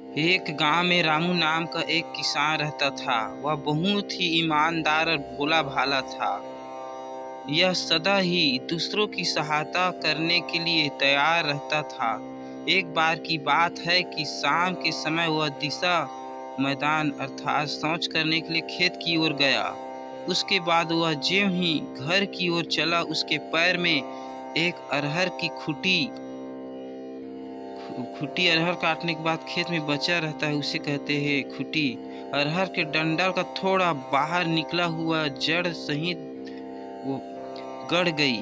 एक गांव में रामू नाम का एक किसान रहता था। वह बहुत ही ईमानदार और भोला भाला था। यह सदा ही दूसरों की सहायता करने के लिए तैयार रहता था। एक बार की बात है कि शाम के समय वह दिशा मैदान अर्थात शौच करने के लिए खेत की ओर गया। उसके बाद वह ज्यों ही घर की ओर चला, उसके पैर में एक अरहर की खुटी अरहर काटने के बाद खेत में बचा रहता है, उसे कहते हैं खुटी। अरहर के डंडल का थोड़ा बाहर निकला हुआ जड़ सहित वो गड़ गई।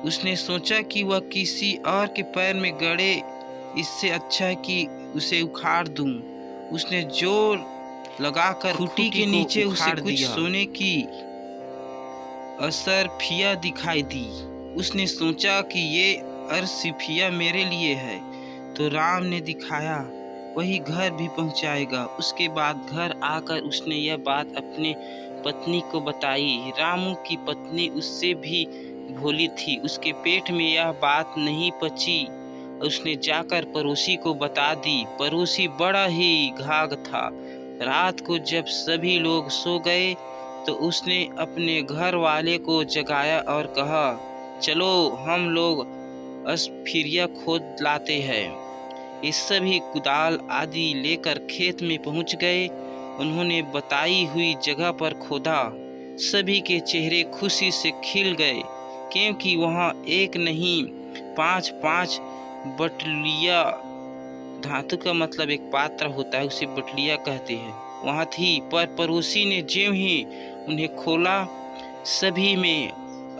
उसने सोचा कि वह किसी और के पैर में गड़े, इससे अच्छा है कि उसे उखाड़ दूं। उसने जोर लगाकर खुटी के नीचे उसे कुछ सोने की असरफिया दिखाई दी। उसने सोचा कि ये अरसिफिया मेरे लिए है, तो राम ने दिखाया वही घर भी पहुंचाएगा। उसके बाद घर आकर उसने यह बात अपने पत्नी को बताई। रामू की पत्नी उससे भी भोली थी, उसके पेट में यह बात नहीं पची। उसने जाकर पड़ोसी को बता दी। पड़ोसी बड़ा ही घाघ था। रात को जब सभी लोग सो गए तो उसने अपने घर वाले को जगाया और कहा, चलो हम लोग असफिरिया खोद लाते हैं। ये सभी कुदाल आदि लेकर खेत में पहुंच गए। उन्होंने बताई हुई जगह पर खोदा। सभी के चेहरे खुशी से खिल गए, क्योंकि वहां एक नहीं 5-5 बटलिया, धातु का मतलब एक पात्र होता है, उसे बटलिया कहते हैं, वहां थी। पर पड़ोसी ने ज्यों ही उन्हें खोला, सभी में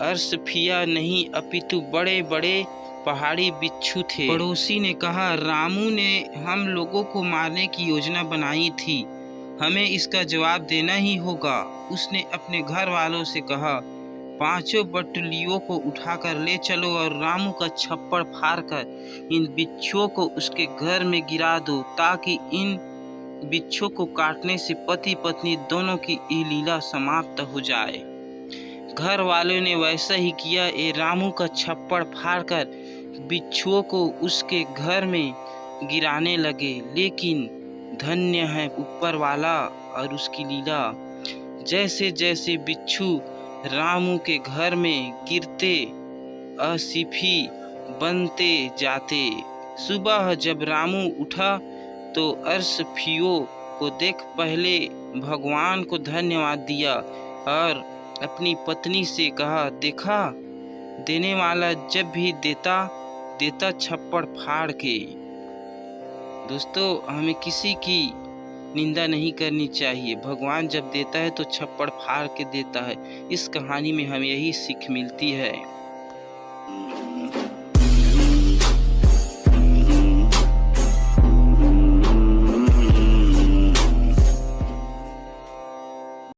अरसफिया नहीं अपितु बड़े बड़े पहाड़ी बिच्छू थे। पड़ोसी ने कहा, रामू ने हम लोगों को मारने की योजना बनाई थी, हमें इसका जवाब देना ही होगा। उसने अपने घर वालों से कहा, 5 बटलियों को उठाकर ले चलो और रामू का छप्पड़ फाड़कर इन बिच्छुओं को उसके घर में गिरा दो, ताकि इन बिच्छुओं को काटने से पति पत्नी दोनों की ये लीला समाप्त हो जाए। घर वालों ने वैसा ही किया। ये रामू का छप्पड़ फाड़कर बिच्छुओं को उसके घर में गिराने लगे। लेकिन धन्य है ऊपर वाला और उसकी लीला। जैसे जैसे बिच्छू रामू के घर में गिरते, असिफी बनते जाते। सुबह जब रामू उठा तो अरसफियों को देख पहले भगवान को धन्यवाद दिया और अपनी पत्नी से कहा, देखा, देने वाला जब भी देता छप्पड़ फाड़ के। दोस्तों, हमें किसी की निंदा नहीं करनी चाहिए। भगवान जब देता है तो छप्पड़ फाड़ के देता है। इस कहानी में हमें यही सीख मिलती है।